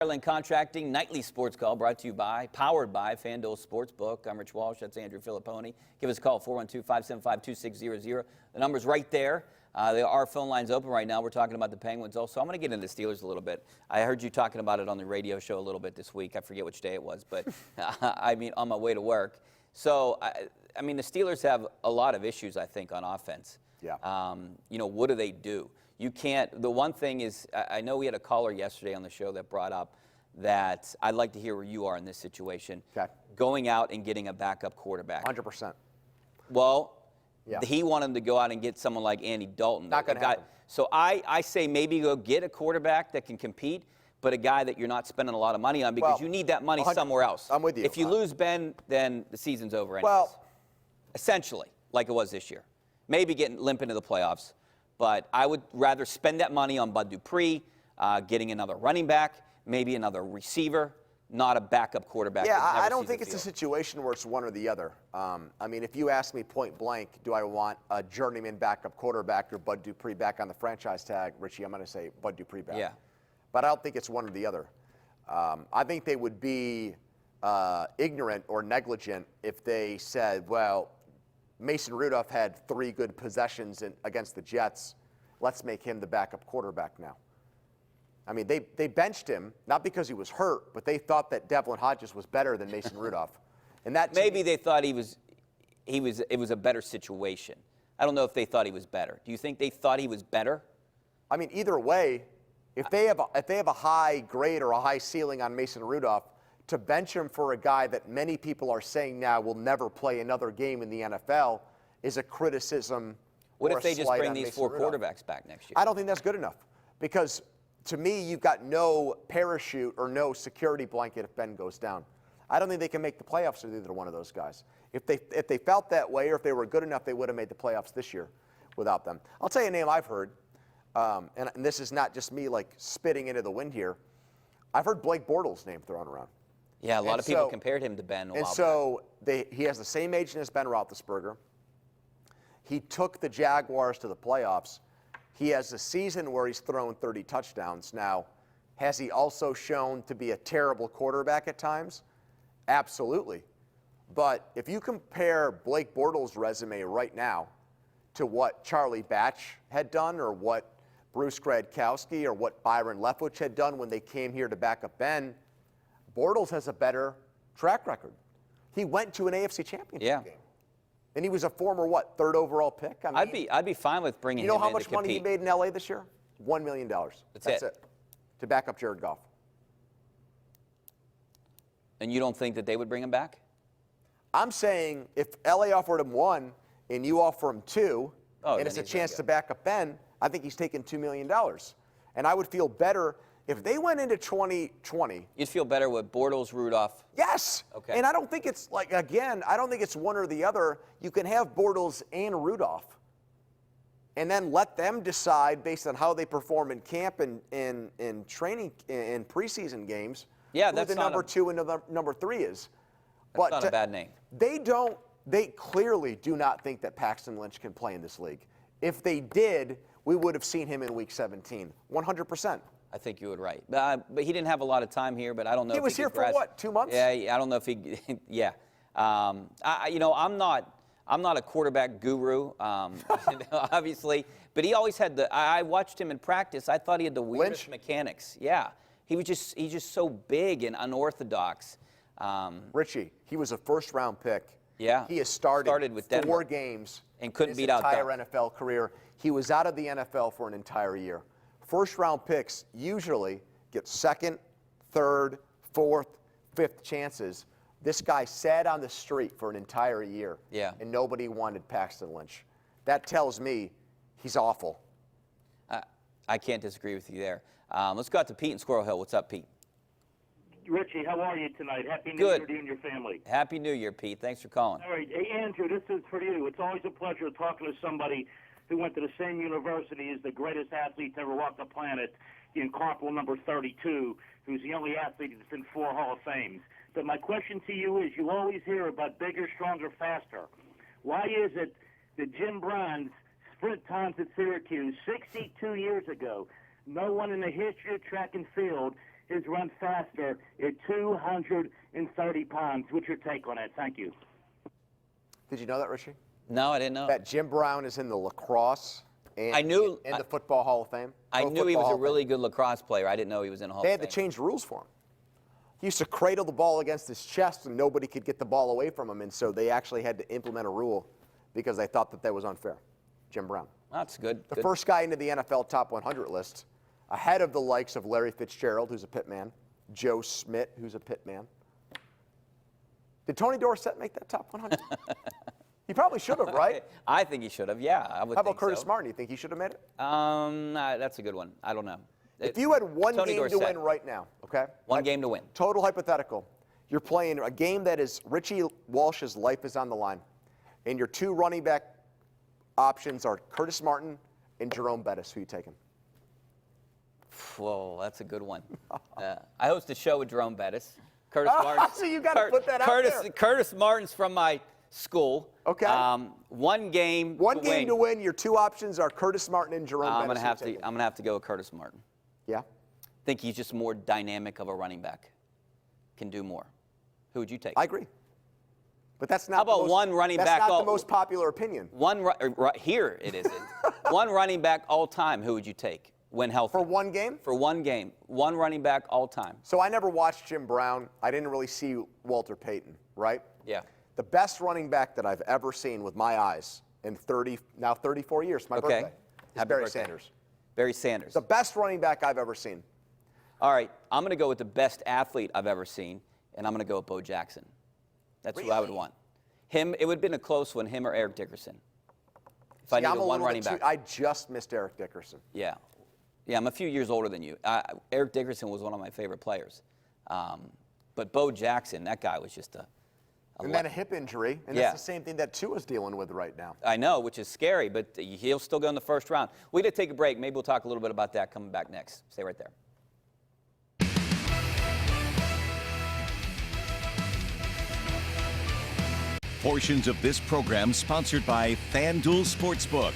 Ireland Contracting Nightly Sports Call brought to you by, powered by FanDuel Sportsbook. I'm Rich Walsh. That's Andrew Fillipponi. Give us a call, 412-575-2600. The number's right there. There are phone lines open right now. We're talking about the Penguins also. I'm going to get into the Steelers a little bit. I heard you talking about it on the radio show a little bit this week. I forget which day it was, but I mean, on my way to work. So, I mean, the Steelers have a lot of issues, I think, on offense. Yeah. You know, what do they do? You can't, the one thing is, I know we had a caller yesterday on the show that brought up that I'd like to hear where you are in this situation. Okay. Going out and getting a backup quarterback. 100%. Well, yeah. He wanted to go out and get someone like Andy Dalton. Not going to happen. So I say maybe go get a quarterback that can compete, but a guy that you're not spending a lot of money on because you need that money somewhere else. I'm with you. If you lose Ben, then the season's over anyways. Well, essentially, like it was this year. Maybe getting limp into the playoffs. But I would rather spend that money on Bud Dupree, getting another running back, maybe another receiver, not a backup quarterback. Yeah, I don't think it's a situation where it's one or the other. I mean, if you ask me point blank, do I want a journeyman backup quarterback or Bud Dupree back on the franchise tag, Richie, I'm going to say Bud Dupree back. Yeah. But I don't think it's one or the other. I think they would be ignorant or negligent if they said, well, Mason Rudolph had 3 good possessions against the Jets. Let's make him the backup quarterback now. I mean, they benched him, not because he was hurt, but they thought that Devlin Hodges was better than Mason Rudolph. And that maybe they thought it was a better situation. I don't know if they thought he was better. Do you think they thought he was better? I mean, either way, if they have a high grade or a high ceiling on Mason Rudolph, to bench him for a guy that many people are saying now will never play another game in the NFL is a criticism. What if they just bring these 4 quarterbacks back next year? I don't think that's good enough because, to me, you've got no parachute or no security blanket if Ben goes down. I don't think they can make the playoffs with either one of those guys. If they felt that way or if they were good enough, they would have made the playoffs this year without them. I'll tell you a name I've heard, and this is not just me like spitting into the wind here. I've heard Blake Bortles' name thrown around. Yeah, a lot of people compared him to Ben a while back. So he has the same age as Ben Roethlisberger. He took the Jaguars to the playoffs. He has a season where he's thrown 30 touchdowns. Now, has he also shown to be a terrible quarterback at times? Absolutely. But if you compare Blake Bortles' resume right now to what Charlie Batch had done or what Bruce Gradkowski or what Byron Leftwich had done when they came here to back up Ben, Bortles has a better track record. He went to an AFC Championship game. And he was a former, what, 3rd overall pick? I mean, I'd be fine with bringing him in to compete. You know how much money he made in L.A. this year? $1 million. That's it. To back up Jared Goff. And you don't think that they would bring him back? I'm saying if L.A. offered him 1 and you offer him 2, and it's a chance to back up Ben, I think he's taking $2 million. And I would feel better if they went into 2020. You'd feel better with Bortles, Rudolph? Yes. Okay. And I don't think it's like, again, I don't think it's one or the other. You can have Bortles and Rudolph and then let them decide based on how they perform in camp and in training in preseason games. Yeah, that's who the number 2 and the number 3 is. That's not a bad name. They clearly do not think that Paxton Lynch can play in this league. If they did, we would have seen him in Week 17, 100%. I think you would right. But he didn't have a lot of time here, but I don't know if he was here for what, 2 months? Yeah, I don't know if he yeah. You know, I'm not a quarterback guru, obviously, but he always had I watched him in practice. I thought he had the weirdest mechanics. Yeah. He's just so big and unorthodox. Richie, he was a first-round pick. Yeah. He has started with 4 games and couldn't beat out his entire NFL career. He was out of the NFL for an entire year. First-round picks usually get 2nd, 3rd, 4th, 5th chances. This guy sat on the street for an entire year, and nobody wanted Paxton Lynch. That tells me he's awful. I can't disagree with you there. Let's go out to Pete in Squirrel Hill. What's up, Pete? Richie, how are you tonight? Happy New Year to you and your family. Happy New Year, Pete. Thanks for calling. All right. Hey, Andrew, this is for you. It's always a pleasure talking to somebody who went to the same university as the greatest athlete to ever walk the planet, in Corporal number 32, who's the only athlete that's in 4 Hall of Fames. But my question to you is, you always hear about bigger, stronger, faster. Why is it that Jim Brown's sprint times at Syracuse 62 years ago, no one in the history of track and field is run faster at 230 pounds. What's your take on that? Thank you. Did you know that, Richie? No, I didn't know. That Jim Brown is in the lacrosse and I knew- in the Football Hall of Fame. I Pro knew he Football was Hall a of really Fame. good lacrosse player. I didn't know he was in a Hall They of had to Fame. change the rules for him. He used to cradle the ball against his chest, and nobody could get the ball away from him, and so they actually had to implement a rule because they thought that was unfair. Jim Brown. That's good. The Good. first guy into the NFL top 100 list, ahead of the likes of Larry Fitzgerald, who's a pit man, Joe Smith, who's a pit man. Did Tony Dorsett make that top 100? He probably should have, right? I think he should have. Yeah, I would. How about think Curtis so. Martin? You think he should have made it? That's a good one. I don't know. If you had one Tony game to Dorsett. win right now, okay? One game to win. Total hypothetical. You're playing a game that is Richie Walsh's life is on the line, and your two running back options are Curtis Martin and Jerome Bettis. Who you taking? Whoa, that's a good one. I host a show with Jerome Bettis. Curtis Martin. So you got to put that out there. Curtis Martin's from my school. Okay. One game. One game to win. Your two options are Curtis Martin and Jerome I'm Bettis. gonna have to. I'm gonna have to go with Curtis Martin. Yeah. I think he's just more dynamic of a running back. Can do more. Who would you take? I agree. But that's not. How about the most, one running that's back? That's not the most popular opinion. Here it isn't. One running back all time. Who would you take when healthy? For one game? For one game. One running back all time. So I never watched Jim Brown. I didn't really see Walter Payton, right? Yeah. The best running back that I've ever seen with my eyes in 34 years, my birthday, is Happy Barry birthday. Sanders. Barry Sanders. The best running back I've ever seen. All right, I'm going to go with the best athlete I've ever seen, and I'm going to go with Bo Jackson. That's who I would Really? want. Him, it would have been a close one, him or Eric Dickerson. If I See, I'm needed a one little running bit back. I just missed Eric Dickerson. Yeah. Yeah, I'm a few years older than you. Eric Dickerson was one of my favorite players. But Bo Jackson, that guy was just a And then a hip injury, and Yeah. that's the same thing that Tua's dealing with right now. I know, which is scary, but he'll still go in the first round. We got to take a break. Maybe we'll talk a little bit about that coming back next. Stay right there. Portions of this program sponsored by FanDuel Sportsbook.